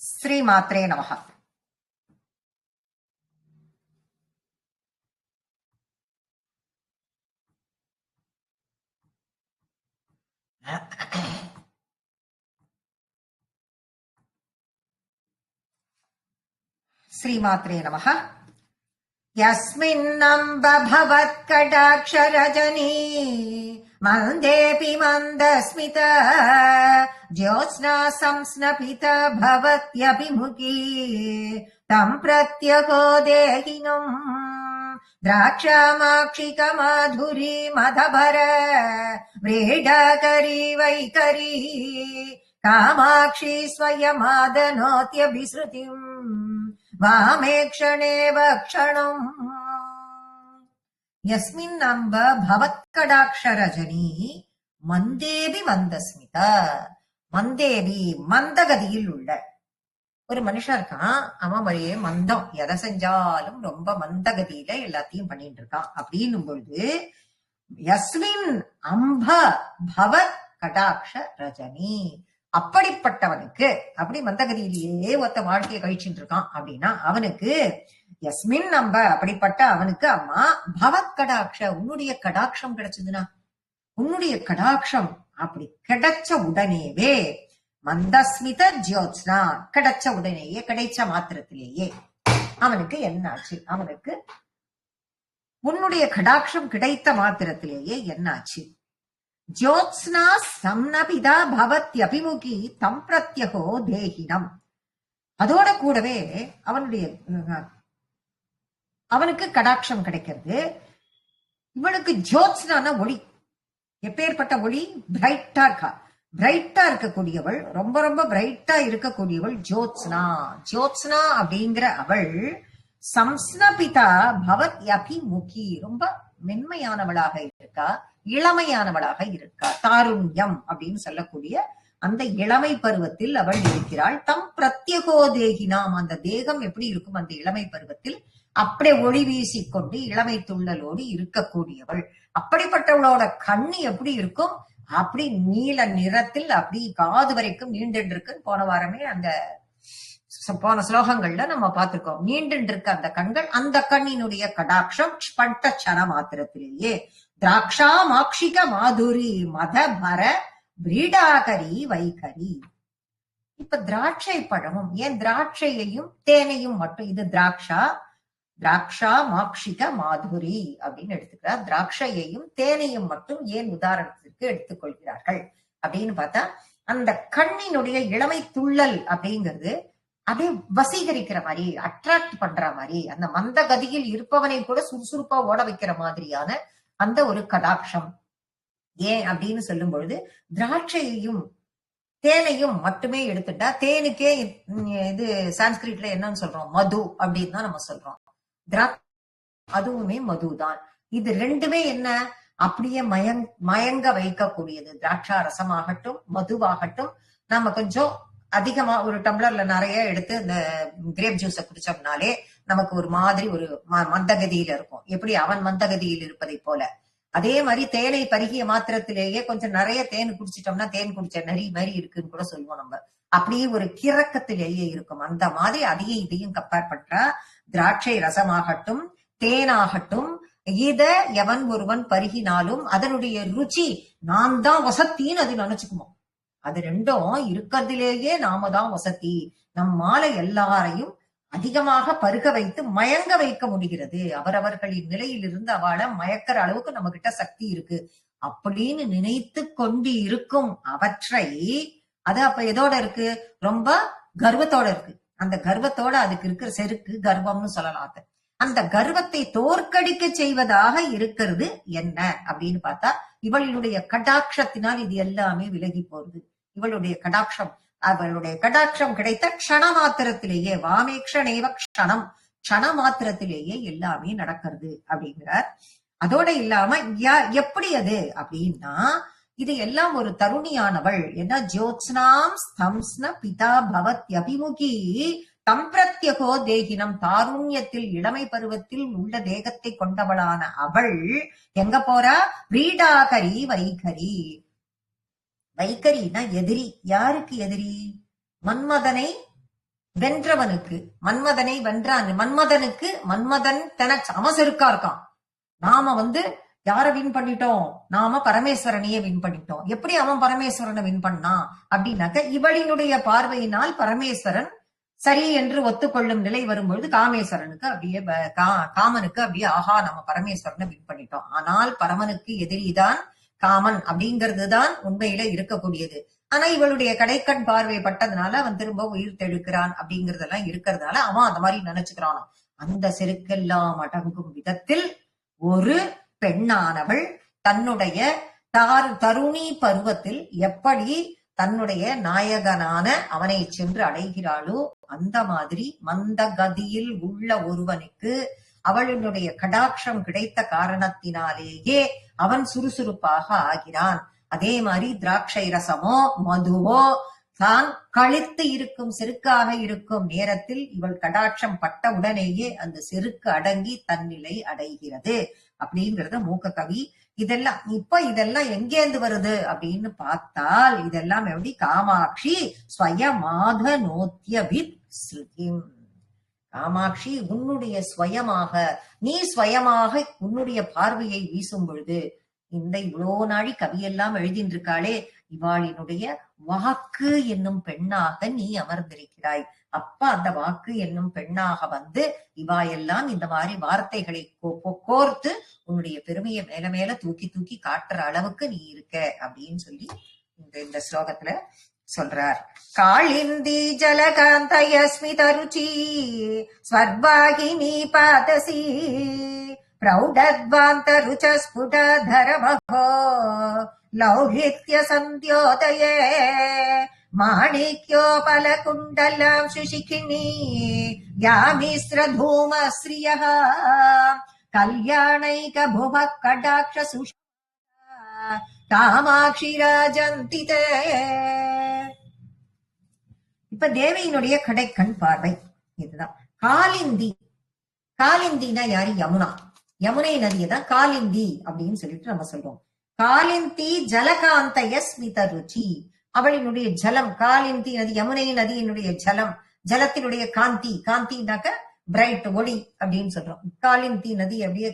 ஸ்ரீமாத்ரே நமஹ. ஸ்ரீமாத்ரே நமஹ. யஸ்மின்னம்ப பவத்கடாக்ஷரஜனீ மந்தேபி மந்தஸ்மித ஜோத்ஸ்னா சம்ஸ்னபித பவத்யபிமுகீ தம் பிரத்யகோ தேகினம் திராட்சாமாக்ஷிக மாதுரி மதபர व्रीडाकरी वैकरी कामाक्षी स्वयमादनोत्यभिसृतिम् वामे क्षणेव क्षणम्. यस्मिन् अम्ब भवत्कडाक्षरजनी மந்தேபி மந்தஸ்மித. மந்தேபி மந்தகதியில் உள்ள ஒரு மனுஷன் இருக்கான். அவன் வழியே மந்தம், எதை செஞ்சாலும் ரொம்ப மந்தகதியில எல்லாத்தையும் பண்ணிட்டு இருக்கான். அப்படின்னும் பொழுது யஸ்மின் அம்ப பவத் கடாட்ச ரஜனி, அப்படிப்பட்டவனுக்கு, அப்படி மந்தகதியிலேயே ஒத்த வாழ்க்கையை கழிச்சுட்டு இருக்கான் அப்படின்னா அவனுக்கு யஸ்மின் அம்ப, அப்படிப்பட்ட அவனுக்கு அம்மா பவத் கடாட்ச, உன்னுடைய கடாட்சம் கிடைச்சதுன்னா, உன்னுடைய கடாட்சம் அப்படி கிடைச்ச உடனேவே மந்தஸ்மித ஜோத்ஸ்னா, கிடைச்ச உடனேயே, கிடைச்ச மாத்திரத்திலேயே அவனுக்கு என்னாச்சு? அவனுக்கு உன்னுடைய கடாட்சம் கிடைத்த மாத்திரத்திலேயே என்னாச்சு? ஜோத்ஸ்னா சம்னபிதா பவத்யபிமுகி தம் பிரத்யகோ தேகினம். அதோட கூடவே அவனுக்கு கடாட்சம் கிடைக்கிறது. இவனுக்கு ஜோத்ஸ்னான ஒளி, எப்பேற்பட்ட ஒளி? பிரைட்டா இருக்கா, பிரைட்டா இருக்கக்கூடியவள், ரொம்ப ரொம்ப பிரைட்டா இருக்கக்கூடியவள் ஜோத்ஸ்னா. ஜோத்ஸ்னா அப்படிங்கிற அவள் சம்ஸ்னபிதா பவத் அபிமுகி, ரொம்ப மென்மையானவளாக இருக்கா, இளமையானவளாக இருக்கா. தாருண்யம் அப்படின்னு சொல்லக்கூடிய அந்த இளமை பருவத்தில் அவள் இருக்கிறாள். தம் பிரத்யகோ தேகினாம், அந்த தேகம் எப்படி இருக்கும் அந்த இளமை பருவத்தில்? அப்படியே ஒளி வீசிக்கொண்டு இளமை துள்ளலோடு இருக்கக்கூடியவள். அப்படிப்பட்டவளோட கண்ணு எப்படி இருக்கும்? அப்படி நீல நிறத்தில் அப்படி காது வரைக்கும் நீண்டு இருக்கு. போன வாரமே அந்த போன ஸ்லோகங்கள்ல நம்ம பார்த்திருக்கோம். நீண்டு இருக்க அந்த கண்கள், அந்த கண்ணினுடைய கடாட்சம் பட்ட சன மாத்திரத்திலேயே திராட்சா மாக்ஷிக மாதுரி மதபர பிரீடாகரி வைகரி. இப்ப திராட்சை பழமும், ஏன் திராட்சையையும் தேனையும் மட்டும், இது திராட்சா மாக்ஷிக மாதுரி அப்படின்னு எடுத்துக்கிறார். திராட்சையையும் தேனையும் மட்டும் ஏன் உதாரணத்திற்கு எடுத்துக்கொள்கிறார்கள் அப்படின்னு பார்த்தா, அந்த கண்ணினுடைய இளமை துள்ளல் அப்படிங்கிறது அப்படியே வசீகரிக்கிற மாதிரி, அட்ராக்ட் பண்ற மாதிரி, அந்த மந்த கதியில் இருப்பவனை கூட சுறுசுறுப்பா ஓட வைக்கிற மாதிரியான அந்த ஒரு கடாட்சம். ஏன் அப்படின்னு சொல்லும் பொழுது, திராட்சையையும் தேனையும் மட்டுமே எடுத்துட்டா, தேனுக்கே இது சான்ஸ்கிரிட்ல என்னன்னு சொல்றோம்? மது அப்படின்னு தான் நம்ம சொல்றோம். அதுவுமே மதுதான். இது ரெண்டுமே என்ன? அப்படியே மயங்க வைக்கக்கூடியது. திராட்சா ரசமாகட்டும் மதுவாகட்டும், நம்ம கொஞ்சம் அதிகமா ஒரு டம்ளர்ல நிறைய எடுத்து இந்த கிரேப் ஜூஸ குடிச்சோம்னாலே நமக்கு ஒரு மாதிரி ஒரு மந்தகதியில இருக்கும். எப்படி அவன் மந்தகதியில் இருப்பதை போல, அதே மாதிரி தேனை பருகிய மாத்திரத்திலேயே கொஞ்சம் நிறைய தேன் குடிச்சிட்டோம்னா தேன் குடிச்ச நரி மாதிரி இருக்குன்னு கூட சொல்லுவோம் நம்ம. அப்படியே ஒரு கிறக்கத்திலேயே இருக்கும். அந்த மாதிரி அதையும் இதையும் கம்பேர் பண்றா. திராட்சை ரசமாகட்டும் தேனாகட்டும், இத எவன் ஒருவன் பருகினாலும் அதனுடைய ருச்சி நான் தான் வசத்தின்னு அது நினைச்சுக்குமோ. அது ரெண்டும் இருக்கிறதுலேயே நாம தான் வசதி. நம்மால எல்லாரையும் அதிகமாக பருக வைத்து மயங்க வைக்க முடிகிறது. அவரவர்களின் நிலையில் இருந்து அவளை மயக்கிற அளவுக்கு நம்ம கிட்ட சக்தி இருக்கு அப்படின்னு நினைத்து கொண்டு இருக்கும் அவற்றை, அது அப்ப எதோட இருக்கு? ரொம்ப கர்வத்தோட இருக்கு. அந்த கர்வத்தோட அதுக்கு இருக்கிற செருக்கு கர்வம்னு சொல்லலாம். அந்த கர்வத்தை தோற்கடிக்க செய்வதாக இருக்கிறது என்ன அப்படின்னு பார்த்தா, இவளுடைய கடாட்சத்தினால் இது எல்லாமே விலகி போறது. இவளுடைய கடாட்சம், அவளுடைய கடாட்சம் கிடைத்த க்ஷண மாத்திரத்திலேயே, வாமேக்ஷணேவ க்ஷணம், க்ஷண மாத்திரத்திலேயே எல்லாமே நடக்கிறது அப்படிங்கிறார். அதோட இல்லாம எப்படி அது அப்படின்னா, இது எல்லாம் ஒரு தருணியானவள். என்ன? ஜோத்ஸ்னாம் ஸ்தம்ஸ்ன பிதா பவத் அபிமுகி தம் பிரத்யகோ தேகினம், தாருண்யத்தில் இளமை பருவத்தில் உள்ள தேகத்தை கொண்டவளான அவள் எங்க போறா? பிரீடாகரி வைகரி. வைகரினா எதிரி. யாருக்கு எதிரி? மன்மதனை வென்றவனுக்கு, மன்மதனை வென்றான், மன்மதனுக்கு மன்மதன் அவன் செருக்கா இருக்கான். நாம யார வின் பண்ணிட்டோம்? நாம பரமேஸ்வரனையே வின் பண்ணிட்டோம். எப்படி அவன் பரமேஸ்வரனை வின் பண்ணான் அப்படின்னாக்க, இவளினுடைய பார்வையினால் பரமேஸ்வரன் சரி என்று ஒத்துக்கொள்ளும் நிலை வரும்பொழுது காமேஸ்வரனுக்கு அப்படியே காமனுக்கு அப்படியே ஆஹா நம்ம பரமேஸ்வரனை வின் பண்ணிட்டோம். ஆனால் பரமனுக்கு எதிரிதான் காமன் அப்படிங்கிறது தான் உண்மையில இருக்கக்கூடியது. ஆனா இவளுடைய கடைக்கண் பார்வை பட்டதுனால அவன் திரும்ப உயிர் தெழுக்கிறான் அப்படிங்கறதெல்லாம் இருக்கிறதுனால அவன் அந்த மாதிரி நினைச்சுக்கிறான். அந்த செருக்கெல்லாம் அடங்கும் விதத்தில் ஒரு பெண்ணானவள் தன்னுடைய தருணி பருவத்தில் எப்படி தன்னுடைய நாயகனான அவனை சென்று அடைகிறாளோ அந்த மாதிரி மந்த கதியில் உள்ள ஒருவனுக்கு அவளினுடைய கடாட்சம் கிடைத்த காரணத்தினாலேயே அவன் சுறுசுறுப்பாக ஆகிறான். அதே மாதிரி திராட்சை ரசமோ மதுவோ தான் கழித்து இருக்கும் செருக்காக இருக்கும் நேரத்தில் இவள் கடாட்சம் பட்ட உடனேயே அந்த செருக்கு அடங்கி தன்னிலை அடைகிறது அப்படிங்கறத மூக்க கவி. இதெல்லாம் எங்கேந்து வருது அப்படின்னு பார்த்தால் இதெல்லாம் எப்படி காமாட்சி ஸ்வயமாக நோத்தியவித் ஸ்ருதிம். காமாட்சி உன்னுடைய ஸ்வயமாக, நீ ஸ்வயமாக உன்னுடைய பார்வையை வீசும் பொழுது இந்த இவ்வளோ நாழி கவியெல்லாம் எழுதின்னு இருக்காளே இவாளினுடைய வாக்கு என்னும் பெண்ணாக நீ அமர்ந்திருக்கிறாய். அப்ப அந்த வாக்கு என்னும் பெண்ணாக இவாயெல்லாம் இந்த மாதிரி வார்த்தைகளை கோர்த்து உன்னுடைய பெருமையை மேல மேல தூக்கி தூக்கி காட்டுற அளவுக்கு நீ இருக்க அப்படின்னு சொல்லி இந்த ஸ்லோகத்துல சொல்றார். காளிந்தி ஜலகாந்தயஸ்மித ருச்சி ஸ்வர்வாகினி பாதசி பிரௌடத்வாந்த ருச்ச ஸ்புடதரமஹோ லௌஹித்ய சந்தியோதயே மாணிக்யோபலகுண்டலம் சுஷிகினி யாமிஸ்ர தூமஸ்ரியः கல்யாணைக புவ கடாட்ச சுஷ காமாட்சி ராஜந்திதே. இப்ப தேவியினுடைய கடைக்கண் பார்வை இதுதான். காலிந்தி, காலிந்தினா யாரு? யமுனா. யமுனை நதியை தான் காலிந்தி அப்படின்னு சொல்லிட்டு நம்ம சொல்றோம். காலிந்தி ஜலகாந்தய ஸ்மித ருச்சி, அவளினுடைய ஜலம். காலிந்தி நதி யமுனை நதியினுடைய ஜலம், ஜலத்தினுடைய காந்தி. காந்தினாக்க பிரைட், ஒளி அப்படின்னு சொல்றோம். காலிந்தி நதி அப்படியே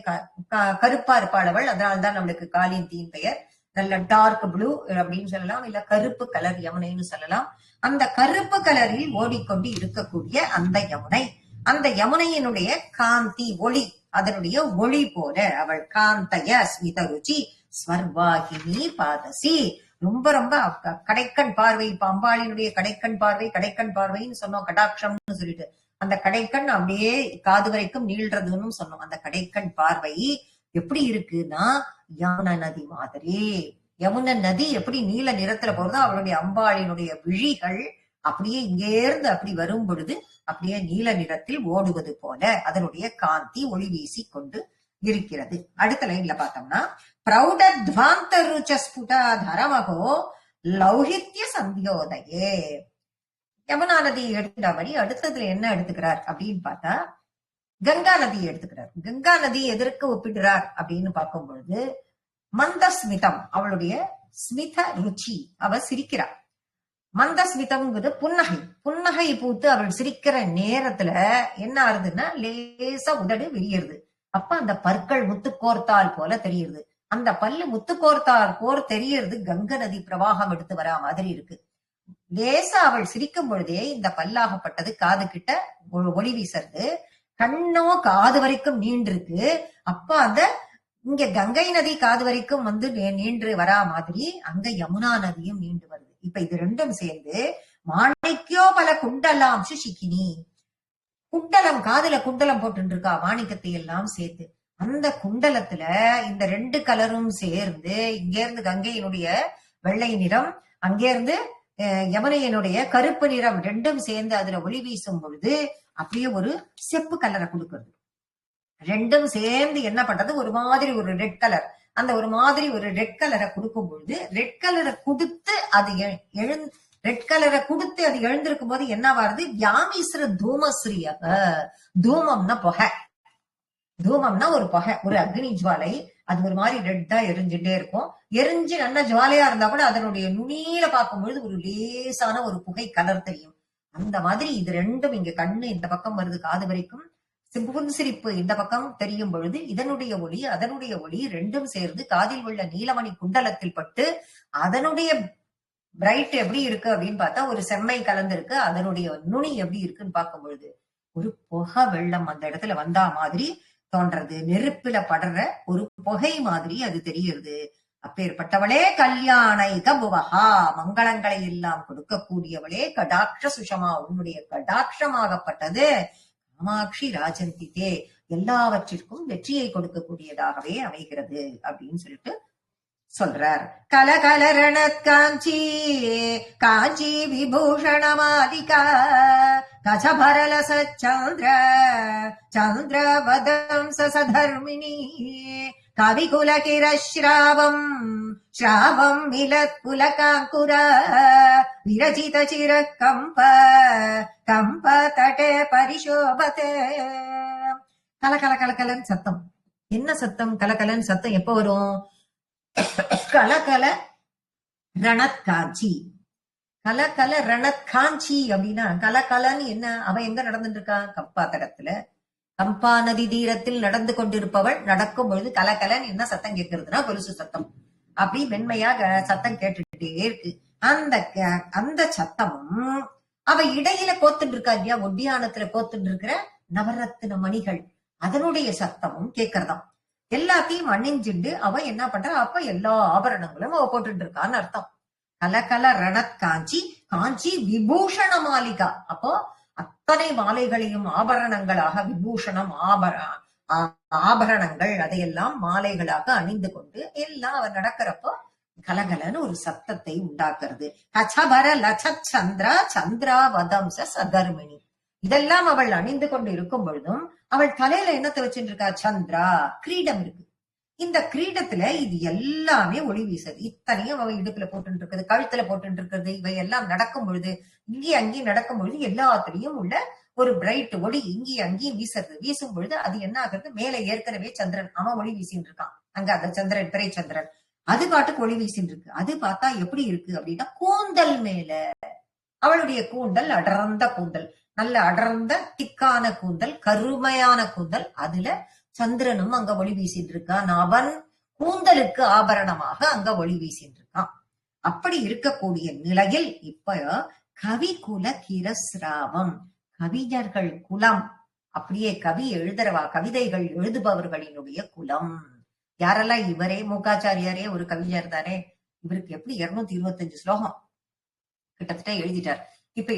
கருப்பா இருப்பாள் அவள், அதனால்தான் நம்மளுக்கு காலிந்தியின் பெயர். நல்ல டார்க் ப்ளூ அப்படின்னு சொல்லலாம், இல்ல கருப்பு கலர் யமுனைன்னு சொல்லலாம். அந்த கருப்பு கலரில் ஓடிக்கொண்டு இருக்கக்கூடிய அந்த யமுனை, அந்த யமுனையினுடைய காந்தி ஒளி, அதனுடைய ஒளி போல அவள். காந்தய ஸ்மித ருச்சி ஸ்வர்வாகினி பாதசி. ரொம்ப ரொம்ப கடைக்கண் பார்வை. இப்ப அம்பாளினுடைய கடைக்கண் பார்வை, கடைக்கண் பார்வைன்னு சொன்னோம், கடாட்சம்னு சொல்லிட்டு. அந்த கடைக்கண் அப்படியே காது வரைக்கும் நீள்றதுன்னு சொன்னோம். அந்த கடைக்கண் பார்வை எப்படி இருக்குன்னா யமுனை நதி மாதிரி. யமுனை நதி எப்படி நீல நிறத்துல போறதோ அவளுடைய அம்பாளினுடைய விழிகள் அப்படியே இங்கேருந்து அப்படி வரும் பொழுது அப்படியே நீல நிறத்தில் ஓடுவது போல அதனுடைய காந்தி ஒளி வீசி கொண்டு இருக்கிறது. அடுத்த லைன்ல பார்த்தோம்னா பிரௌடத்வாந்த ருச்ச ஸ்புடா தரமகோ லௌஹித்ய சந்தியோதயே. யமுனா நதியை எடுத்துட்டாபடி அடுத்ததுல என்ன எடுத்துக்கிறார் அப்படின்னு பார்த்தா கங்கா நதியை எடுத்துக்கிறார். கங்கா நதி எதற்கு ஒப்பிடுறார் அப்படின்னு பார்க்கும் பொழுது மந்தஸ்மிதம், அவளுடைய ஸ்மித ருச்சி, அவ சிரிக்கிறார். மந்தஸ்மிதம்ங்கிறது புன்னகை. புன்னகை பூத்து அவள் சிரிக்கிற நேரத்துல என்ன ஆகுதுன்னா லேசா உதடு விரியுது. அப்ப அந்த பற்கள் முத்து கோர்த்தால் போல தெரியுது. அந்த பல்லு முத்து கோர்த்தால் போர் தெரியறது கங்கை நதி பிரவாகம் எடுத்து வரா மாதிரி இருக்கு. லேசா அவள் சிரிக்கும் பொழுதே இந்த பல்லாகப்பட்டது காது கிட்ட ஒளி வீசறது, கண்ணோ காது வரைக்கும் நீண்டிருக்கு. அப்ப அந்த இங்க கங்கை நதி காது வரைக்கும் நீண்டு வரா மாதிரி அங்க யமுனா நதியும் நீண்டு வருது. இப்ப இது ரெண்டும் சேர்ந்து மாணிக்கோ பல குண்டலாம் சுஷிகினி. குண்டலம், காதுல குண்டலம் போட்டு இருக்கா, மாணிக்கத்தை எல்லாம் சேர்த்து. அந்த குண்டலத்துல இந்த ரெண்டு கலரும் சேர்ந்து, இங்க இருந்து கங்கையினுடைய வெள்ளை நிறம், அங்கிருந்து யமுனையினுடைய கருப்பு நிறம் ரெண்டும் சேர்ந்து அதுல ஒளி வீசும் பொழுது அப்படியே ஒரு செப்பு கலரை கொடுக்கிறது. ரெண்டும் சேர்ந்து என்ன பண்றது, ஒரு மாதிரி ஒரு ரெட் கலர். அந்த ஒரு மாதிரி ஒரு ரெட் கலரை கொடுக்கும் பொழுது ரெட் கலரை கொடுத்து அது ரெட் கலரை கொடுத்து அது எழுந்திருக்கும் போது என்ன வருது, யாமீஸ்வர தூமஸ்ரீயாக. தூமம்னா புகை, தூமம்னா ஒரு புகை, ஒரு அக்னி ஜுவாலை. அது ஒரு மாதிரி ரெட்டா எரிஞ்சுட்டே இருக்கும். எரிஞ்சு நல்ல ஜுவாலையா இருந்தா கூட அதனுடைய நுனியில பார்க்கும் பொழுது ஒரு லேசான ஒரு புகை கலர் தெரியும். அந்த மாதிரி இது ரெண்டும் இங்க கண்ணு இந்த பக்கம் வருது காது வரைக்கும், புன்சிரிப்பு இந்த பக்கம் தெரியும் பொழுது இதனுடைய ஒளி அதனுடைய ஒளி ரெண்டும் சேர்ந்து காதில் உள்ள நீலமணி குண்டலத்தில் பட்டு அதனுடைய பிரைட் எப்படி இருக்கு அப்படின்னு பார்த்தா ஒரு செம்மை கலந்து இருக்கு. அதனுடைய நுனி எப்படி இருக்குன்னு பார்க்கும் பொழுது ஒரு புகை வெள்ளம் அந்த இடத்துல வந்தா மாதிரி தோன்றது. நெருப்பில படுற ஒரு புகை மாதிரி அது தெரிகிறது. அப்பேற்பட்டவளே கல்யாணைக புவஹா, மங்களங்களை எல்லாம் கொடுக்கக்கூடியவளே கடாட்ச சுஷமா, உன்னுடைய கடாட்சமாகப்பட்டது காமாட்சி ராஜந்திதே, எல்லாவற்றிற்கும் வெற்றியை கொடுக்கக்கூடியதாகவே அமைகிறது அப்படின்னு சொல்லிட்டு சொல்றார். கலகலரணத் காஞ்சி காஞ்சி விபூஷண மாலிகா கஜபரல சந்திர சந்திர வதம் சதர்மிணி கவிகுலகிர ஸ்ராவம் ஸ்ராவம் மிலத் புலகாங்குர விரஜித சிர கம்ப கம்ப தடே பரிசோபதே. கலகல கலகலன் சத்தம். என்ன சத்தம்? கலகலன் சத்தம் எப்ப வரும்? கலகல ரணத் காஞ்சி. கலகல ரணத் காஞ்சி அப்படின்னா கலகலன்னு என்ன? அவ எங்க நடந்துட்டு இருக்கா? கம்பா தடத்துல, கம்பா நதி தீரத்தில் நடந்து கொண்டிருப்பவள் நடக்கும் பொழுது கலகலன் என்ன சத்தம் கேட்கறதுன்னா கொலுசு சத்தம். அப்படி மென்மையாக சத்தம் கேட்டுட்டே இருக்கு. அந்த சத்தமும் அவ இடையில கோத்துட்டு இருக்கா இல்லையா, ஒட்டியானத்துல கோத்துட்டு இருக்கிற நவரத்தின மணிகள், அதனுடைய சத்தமும் கேட்கறதாம். எல்லாத்தையும் அணிஞ்சுண்டு அவ என்ன பண்றா? அப்ப எல்லா ஆபரணங்களும் அவ போட்டுட்டு இருக்கான்னு அர்த்தம். கலகல ரணத் காஞ்சி காஞ்சி விபூஷண மாலிகா. அப்போ அத்தனை மாலைகளையும் ஆபரணங்களாக, விபூஷணம் ஆபரணங்கள் அதையெல்லாம் மாலைகளாக அணிந்து கொண்டு எல்லாம் அவ நடக்கிறப்போ கலகலன்னு ஒரு சத்தத்தை உண்டாக்குறது. கச்சபர லட்ச சந்திரா சந்திரா வதம்ச சதர்மிணி. இதெல்லாம் அவள் அணிந்து கொண்டு இருக்கும் பொழுதும் அவள் தலையில என்னத்தை வச்சுட்டு இருக்கா? சந்திரா, கிரீடம் இருக்கு. இந்த கிரீடத்துல இது எல்லாமே ஒளி வீசுது. இத்தனையும் அவ இடுப்புல போட்டு இருக்குது, கழுத்துல போட்டு இருக்கிறது. இவை எல்லாம் நடக்கும் பொழுது இங்கேயும் அங்கேயும் நடக்கும் பொழுது எல்லாத்துலயும் உள்ள ஒரு பிரைட் ஒளி இங்கேயும் அங்கேயும் வீசுறது. வீசும் பொழுது அது என்ன ஆகுறது? மேல ஏற்கனவே சந்திரன் அவன் ஒளி வீசின்னு இருக்கான். அங்க அந்த சந்திரன், பிறை சந்திரன், அது பாட்டுக்கு ஒளி வீசின்னு இருக்கு. அது பார்த்தா எப்படி இருக்கு அப்படின்னா, கூந்தல் மேல அவளுடைய கூந்தல் அடர்ந்த கூந்தல், நல்ல அடர்ந்த திக்கான கூந்தல், கருமையான கூந்தல், அதுல சந்திரனும் அங்க ஒளி வீசிட்டு இருக்கான். அவன் கூந்தலுக்கு ஆபரணமாக அங்க ஒளி வீசிட்டு இருக்கான். அப்படி இருக்கக்கூடிய நிலையில் இப்ப கவிகுல கிரஸ்ராவம், கவிஞர்கள் குலம், அப்படியே கவி எழுதுறவா, கவிதைகள் எழுதுபவர்களினுடைய குலம். யாரெல்லாம்? இவரே மூகாச்சாரியாரே ஒரு கவிஞர் தானே. இவருக்கு எப்படி 225 ஸ்லோகம் கிட்டத்தட்ட எழுதிட்டார். இப்ப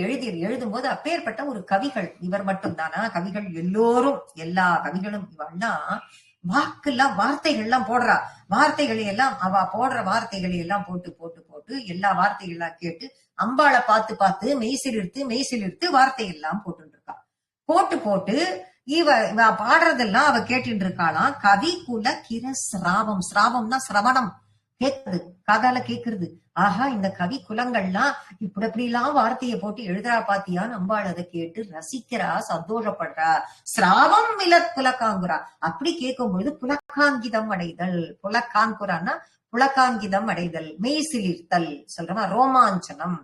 எழுதும் போது அப்பேற்பட்ட ஒரு கவிகள் இவர் மட்டும் தானா? கவிகள் எல்லோரும், எல்லா கவிகளும் இவெல்லாம் வாக்கெல்லாம் வார்த்தைகள்லாம் போடுறா. வார்த்தைகளை எல்லாம் அவ போடுற வார்த்தைகளை எல்லாம் போட்டு போட்டு போட்டு எல்லா வார்த்தைகள்லாம் கேட்டு அம்பாளை பார்த்து பார்த்து மெய்சிலிருத்து வார்த்தை எல்லாம் போட்டு இருக்கா. போட்டு போட்டு இவ பாடுறதெல்லாம் அவ கேட்டு இருக்காளாம். கவி குல கிர சிராவம். சிராவம்னா சிரவணம், கேக்குறது, காதால கேக்குறது. ஆஹா, இந்த கவி குலங்கள்லாம் இப்படி எல்லாம் வார்த்தையை போட்டு எழுதுறா பாத்தியா, நம்பாள் அதை கேட்டு ரசிக்கிறா, சந்தோஷப்படுறா. சிராவம் மிலத் புலக்காங்குரா. அப்படி கேட்கும் பொழுது புலக்காங்கிதம் அடைதல். புலக்காங்குரான்னா புலக்காங்கிதம் அடைதல், மெய்சிலிர்த்தல் சொல்றோமா, ரோமாஞ்சனம்.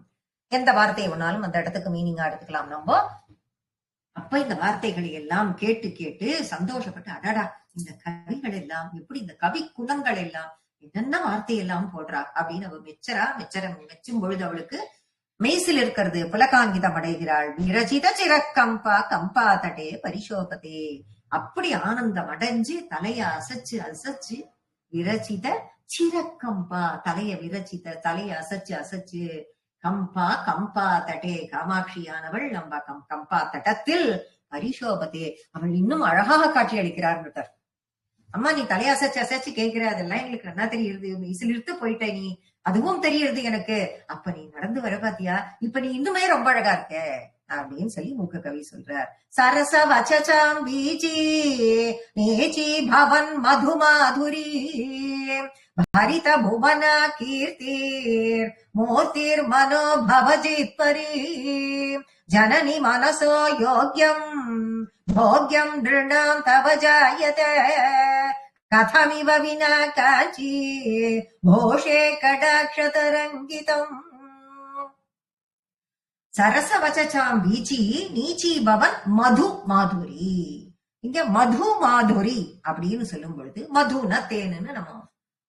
எந்த வார்த்தையை வேணாலும் அந்த இடத்துக்கு மீனிங்கா எடுத்துக்கலாம் நம்ம. அப்ப இந்த வார்த்தைகளை எல்லாம் கேட்டு கேட்டு சந்தோஷப்பட்டு, அடடா இந்த கவிகள் எல்லாம் எப்படி, இந்த கவி குலங்கள் எல்லாம் என்னென்ன வார்த்தையெல்லாம் போடுறா அப்படின்னு அவ மெச்சும் பொழுது அவளுக்கு மெய்சில் இருக்கிறது, புலகாங்கிதம் அடைகிறாள். விரஜித சிறக்கம்பா கம்பா தடே பரிசோபதே. அப்படி ஆனந்தம் அடைஞ்சு தலைய அசைச்சு விரஜித சிறக்கம்பா, தலைய விரச்சித தலைய அசைச்சு கம்பா தடே, காமாட்சியானவள் நம்ம கம்பா தட்டத்தில் பரிசோபதே, அவள் இன்னும் அழகாக காட்சி அளிக்கிறார். அம்மா நீ தலையசைச்சு கேட்கிற, அதெல்லாம் எங்களுக்கு என்ன தெரியுது, இசிலிருத்து போயிட்ட நீ, அதுவும் தெரியுது எனக்கு. அப்ப நீ நடந்து வர பாத்தியா, இப்ப நீ இன்னுமே ரொம்ப அழகா இருக்க அப்படின்னு சொல்லி மூக்க கவி சொல்றார். சரச வச்சாம் பீஜி நேச்சி பவன் மது மாதுரி ஹரித புவன கீர்த்திர் மூர்த்திர் மனோ பவஜித்பரி ஜனனி மனசோ யோக்யம் भोग्यं नृणां तव जायते कथमिव विना काची भोषे कटाक्षतरङ्गितम्. சரச வச்சாம் வீச்சி நீச்சி பவன் மது மாதுரி. இங்க மது மாதுரி அப்படின்னு சொல்லும் பொழுது மதுனா தேனுன்னு நம்ம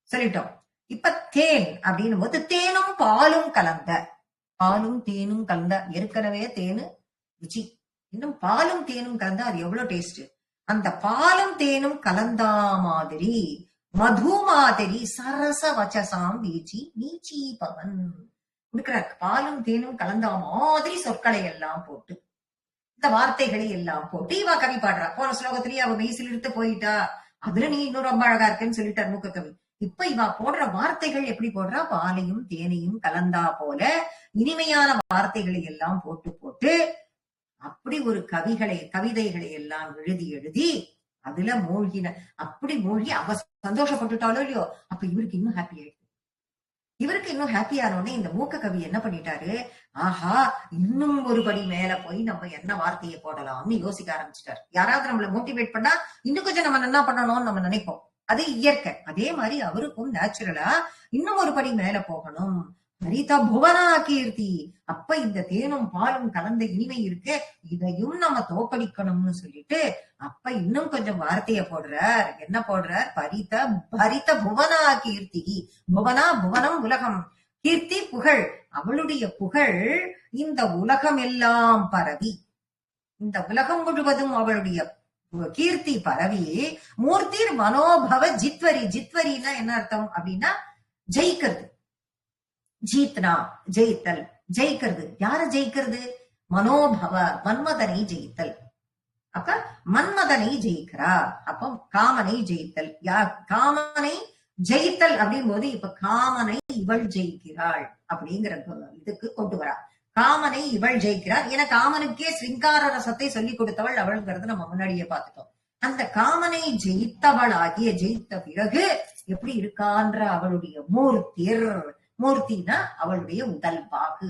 சொல்லிட்டோம். இப்ப தேன் அப்படின்னும் போது தேனும் பாலும் கலந்த, பாலும் தேனும் கலந்த, ஏற்கனவே தேனு ருச்சி, இன்னும் பாலும் தேனும் கலந்தா அது எவ்வளவு டேஸ்ட். அந்த பாலும் தேனும் கலந்தா மாதிரி மது மாதிரி சரச வச்சசாம் வீச்சி நீச்சி பவன் கொடுக்கிறார். பாலும் தேனும் கலந்த மாதிரி சொற்களை எல்லாம் போட்டு, இந்த வார்த்தைகளை எல்லாம் போட்டு இவ கவி பாடுறா. போன ஸ்லோகத்திலேயே அவ மெய்சில் இழுத்து போயிட்டா, அதுல நீ இன்னும் ரொம்ப அழகா இருக்குன்னு சொல்லிட்டார் மூக்க கவி. இப்ப இவ போடுற வார்த்தைகள் எப்படி போடுறா, பாலையும் தேனையும் கலந்தா போல இனிமையான வார்த்தைகளை எல்லாம் போட்டு போட்டு அப்படி ஒரு கவிதைகளை எல்லாம் எழுதி எழுதி அதுல மூழ்கின. அப்படி மூழ்கி அவ சந்தோஷப்பட்டுட்டாலோ இல்லையோ, அப்ப இவருக்கு இன்னும் ஹாப்பி ஆயிடுச்சு. இவருக்கு இன்னும் ஹாப்பியானோடனே இந்த மூக்க கவி என்ன பண்ணிட்டாரு, ஆஹா இன்னும் ஒரு படி மேல போய் நம்ம என்ன வார்த்தையை போடலாம்னு யோசிக்க ஆரம்பிச்சிட்டாரு. யாராவது நம்மள மோட்டிவேட் பண்ணா இன்னும் கொஞ்சம் நம்ம என்ன பண்ணணும்னு நம்ம நினைப்போம், அது இயற்கை. அதே மாதிரி அவருக்கும் நேச்சுரலா இன்னும் ஒரு படி மேல போகணும். ஹரிதா புவனா கீர்த்தி, அப்ப இந்த தேனும் பாலும் கலந்த இனிமை இருக்கு, இதையும் நம்ம தோக்கடிக்கணும்னு சொல்லிட்டு அப்ப இன்னும் கொஞ்சம் வார்த்தைய போடுறார். என்ன போடுறார், பரித புவனா கீர்த்தி. புவனா புவனம் உலகம், கீர்த்தி புகழ், அவளுடைய புகழ் இந்த உலகம் எல்லாம் பரவி, இந்த உலகம் முழுவதும் அவளுடைய கீர்த்தி பரவி மூர்த்திர் மனோபவ ஜித்வரி. ஜித்வரினா என்ன அர்த்தம் அப்படின்னா ஜெயிக்கிறது. ஜீத்னா ஜெயித்தல், ஜெயிக்கிறது. யார ஜெயிக்கிறது, மனோபவ மன்மதனை ஜெயித்தல். அப்ப மன்மதனை ஜெயிக்கிறா, அப்ப காமனை ஜெயித்தல். காமனை ஜெயித்தல் அப்படின் போது இப்ப காமனை இவள் ஜெயிக்கிறாள் அப்படிங்கிற இதுக்கு கொண்டு வரா. காமனை இவள் ஜெயிக்கிறாள். ஏன்னா காமனுக்கே சிங்கார ரசத்தை சொல்லிக் கொடுத்தவள் அவள்ங்கிறது நம்ம முன்னாடியே பார்த்துட்டோம். அந்த காமனை ஜெயித்தவள் ஆகிய ஜெயித்த பிறகு எப்படி இருக்கான்ற அவளுடைய மூர்த்திர். மூர்த்தினா அவளுடைய உடல் பாகு,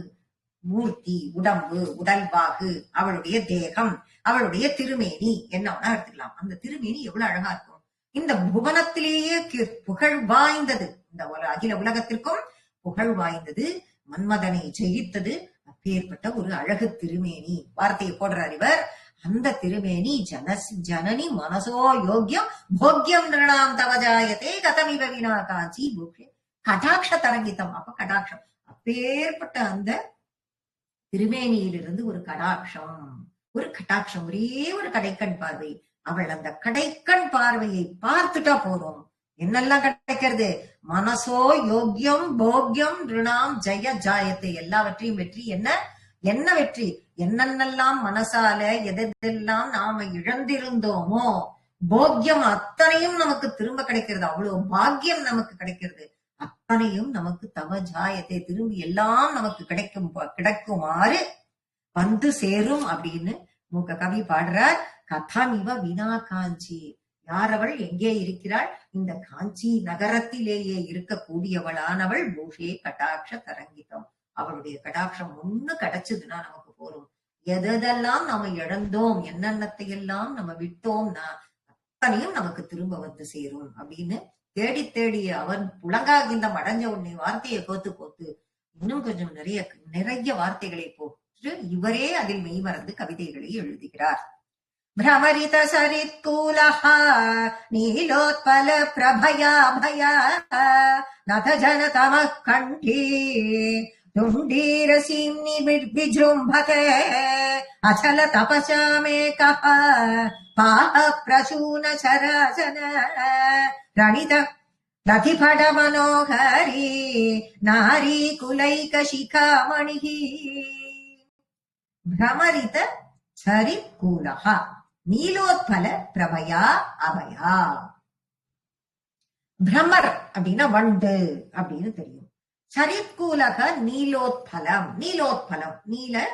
மூர்த்தி உடம்பு, உடல் பாகு, அவளுடைய தேகம், அவளுடைய திருமேனி என்ன வேணா எடுத்துக்கலாம். அந்த திருமேனி எவ்வளவு அழகா இருக்கும். இந்த புவனத்திலேயே புகழ் வாய்ந்தது, இந்த அகில உலகத்திற்கும் புகழ் வாய்ந்தது, மன்மதனை ஜெயித்தது. அப்பேற்பட்ட ஒரு அழகு திருமேனி. வார்த்தையை போடுறார் இவர். அந்த திருமேனி ஜனனி மனசோ யோக்கியம் போக்கியம் நிருணாம் தவஜாயத்தே கதமிவ வினா காஞ்சி பூக்ஷே கடாட்ச தரங்கித்தம். அப்ப கடாட்சம், அப்பேற்பட்ட அந்த திருமேனியிலிருந்து ஒரு கடாட்சம், ஒரு கடாட்சம், ஒரே ஒரு கடைக்கண் பார்வை. அவள் அந்த கடைக்கண் பார்வையை பார்த்துட்டா போதும், என்னெல்லாம் கிடைக்கிறது, மனசோ யோக்கியம் போக்கியம் ரிணாம் ஜெய ஜாயத்தை, எல்லாவற்றையும் வெற்றி. என்ன வெற்றி, என்னென்னலாம் மனசால எதெல்லாம் நாம இழந்திருந்தோமோ போக்கியம் அத்தனையும் நமக்கு திரும்ப கிடைக்கிறது. அவ்வளவு பாக்கியம் நமக்கு கிடைக்கிறது. அத்தனையும் நமக்கு தவ ஜாயத்தை திரும்பி எல்லாம் நமக்கு கிடைக்குமாறு வந்து சேரும் அப்படின்னு மூக்க கவி பாடுறார். கதாமிவ வினா காஞ்சி, யாரவள், எங்கே இருக்கிறாள், இந்த காஞ்சி நகரத்திலேயே இருக்கக்கூடியவளானவள். பூஷே கடாட்ச தரங்கிதம், அவளுடைய கடாட்சம் ஒண்ணு கிடைச்சதுன்னா நமக்கு போரும். எதெல்லாம் நாம இழந்தோம், என்னென்னத்தை எல்லாம் நம்ம விட்டோம்னா அத்தனையும் நமக்கு திரும்ப வந்து சேரும் அப்படின்னு தேடி தேடி அவன் புலங்காகிந்தம் அடைஞ்ச உடனே வார்த்தையை கோத்து இன்னும் கொஞ்சம் நிறைய வார்த்தைகளை போட்டு இவரே அதில் மெய்மறந்து கவிதைகளை எழுதுகிறார். பிரமரித சரித்கூலஹ நீலோத்பல பிரபயா பயா நத ஜன தம கண்டீ துண்டீரசீம்னி விஜృంభతే அச்சல தபசாமேகஹ பாஹ பிரசூன சராசன रणित रथिफट मनोहरी नारी कुलैक शिखामणिः भ्रमरित சரித்கூலஹ நீலோத்பல பிரபயா அபயா. பிரம்மர் அப்படின்னா வண்டு அப்படின்னு தெரியும். சரித்கூலக நீலோத்பலம், நீலோத்பலம் நீல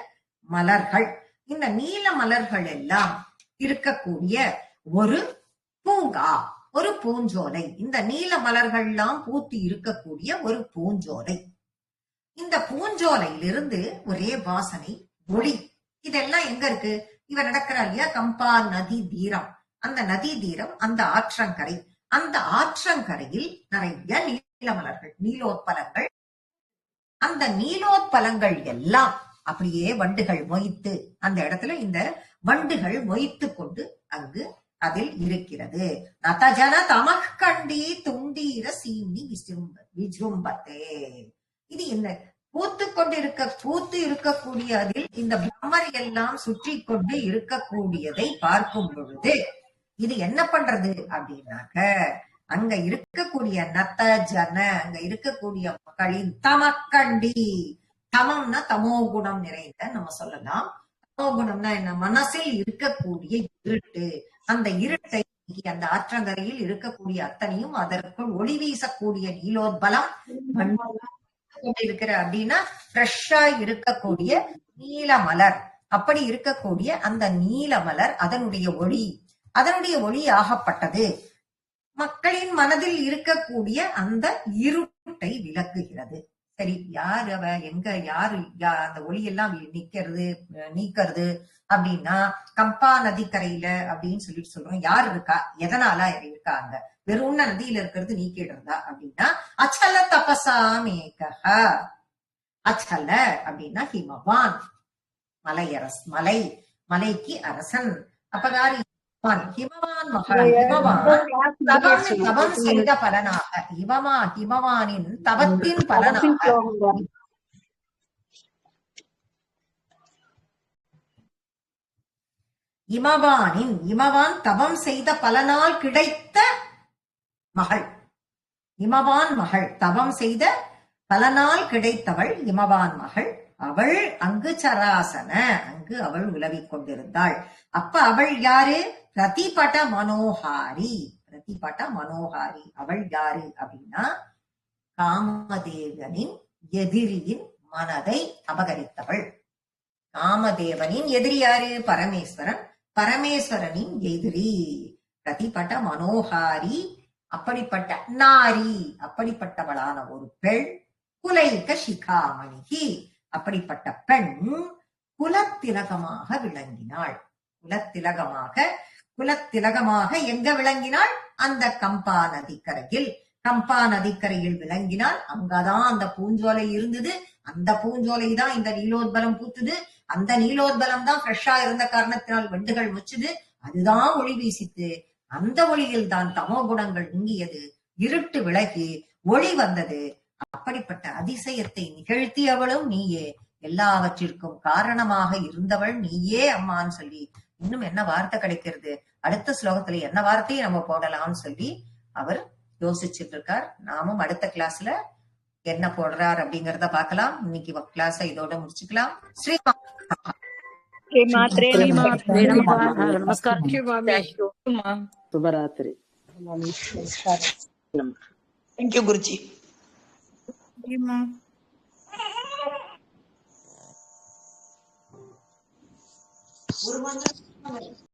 மலர்கள். இந்த நீல மலர்கள் எல்லாம் இருக்கக்கூடிய ஒரு பூங்கா, ஒரு பூஞ்சோலை. இந்த நீல மலர்கள்லாம் பூத்தி இருக்கக்கூடிய ஒரு பூஞ்சோலை. இந்த பூஞ்சோலையிலிருந்து ஒரே வாசனை, ஒளி. இதெல்லாம் எங்க இருக்கு, இவ நடக்கிறா இல்லையா கம்பா நதி தீரம். அந்த நதி தீரம், அந்த ஆற்றங்கரை, அந்த ஆற்றங்கரையில் நிறைய நீல மலர்கள், நீலோத்பலங்கள். அந்த நீலோத்பலங்கள் எல்லாம் அப்படியே வண்டுகள் மொய்த்து அந்த இடத்துல இந்த வண்டுகள் மொய்த்து கொண்டு அங்கு அதில் இருக்கிறது. நதஜன தமக்கண்டி துண்டீர சீனி விஜும்பத்தே. இது என்ன பூத்து இருக்கக்கூடிய அதில் இந்த பிரம்மர் எல்லாம் சுற்றி கொண்டு இருக்கக்கூடியதை பார்க்கும் பொழுது இது என்ன பண்றது அப்படின்னாக்க அங்க இருக்கக்கூடிய நத்த ஜன அங்க இருக்கக்கூடிய மக்களின் தமக்கண்டி, தமம்னா தமோ குணம் நிறைந்த நம்ம சொல்லலாம். தமோ குணம்னா என்ன? மனசில் இருக்கக்கூடிய இருட்டு. அந்த இருட்டை அந்த ஆற்றங்கரையில் இருக்கக்கூடிய அத்தனையும் அதற்குள் ஒளி வீசக்கூடிய நீலோத்பலம் இருக்கிற அப்படின்னா ஃப்ரெஷ்ஷா இருக்கக்கூடிய நீல மலர். அப்படி இருக்கக்கூடிய அந்த நீல மலர் அதனுடைய ஒளி ஆகப்பட்டது மக்களின் மனதில் இருக்கக்கூடிய அந்த இருட்டை விளக்குகிறது. சரி, யார் அவ, எங்க யாரு அந்த ஒளியெல்லாம் நீக்கிறது அப்படின்னா கம்பா நதிக்கரையில அப்படின்னு சொல்றோம். யார் இருக்கா, எதனால இருக்காங்க? வெறும் நதியில இருக்கிறது நீக்கிடுறதா அப்படின்னா அச்சல தபசாமேக. அச்சல அப்படின்னா ஹிமவான், மலைக்கு அரசன். அப்ப யாரு? ஹிமவான் மகான். தவம் செய்த பலனாக, ஹிமவானின் தவத்தின் பலனாக, இமவான் தவம் செய்த பலனால் கிடைத்த மகள், இமவான் மகள், தவம் செய்த பலனால் கிடைத்தவள் இமவான் மகள். அவள் அங்கு சராசன, அங்கு அவள் உலவிக் கொண்டிருந்தாள். அப்ப அவள் யாரு? பிரதிபட மனோஹாரி. அவள் யாரு அப்படின்னா காமதேவனின் எதிரியின் மனதை அபகரித்தவள். காமதேவனின் எதிரி யாரு? பரமேஸ்வரன். பரமேஸ்வரனின் எதிரி பிரதிபட மனோஹாரி. அப்படிப்பட்ட நாரி, அப்படிப்பட்டவளான ஒரு பெண். குலைக சிகாமணிகி, அப்படிப்பட்ட பெண் குலத்திலகமாக விளங்கினாள். குலத்திலகமாக எங்க விளங்கினாள்? அந்த கம்பா நதிக்கரையில் விளங்கினாள். அங்கதான் அந்த பூஞ்சோலை இருந்தது. அந்த பூஞ்சோலை தான் இந்த நீலோத்பலம் பூத்துது. அந்த நீலோத்பலம் தான் ஃப்ரெஷ்ஷா இருந்த காரணத்தினால் வண்டுகள் முச்சுது. அதுதான் ஒளி வீசித்து. அந்த ஒளியில் தான் தமோ குணங்கள் நீங்கியது, இருட்டு விலகி ஒளி வந்தது. அப்படிப்பட்ட அதிசயத்தை நிகழ்த்தியவளும் நீயே, எல்லாவற்றிற்கும் காரணமாக இருந்தவள் நீயே அம்மான்னு சொல்லி இன்னும் என்ன வார்த்தை கிடைக்கிறது, அடுத்த ஸ்லோகத்துல என்ன வார்த்தையை நம்ம போடலாம்னு சொல்லி அவர் யோசிச்சுட்டு இருக்கார். நாமும் அடுத்த கிளாஸ்ல என்ன போடுறார் அப்படிங்கறத பார்க்கலாம். இன்னைக்கு கிளாஸ இதோட முடிச்சுக்கலாம். शुभरात्रि. Thank you, Guruji.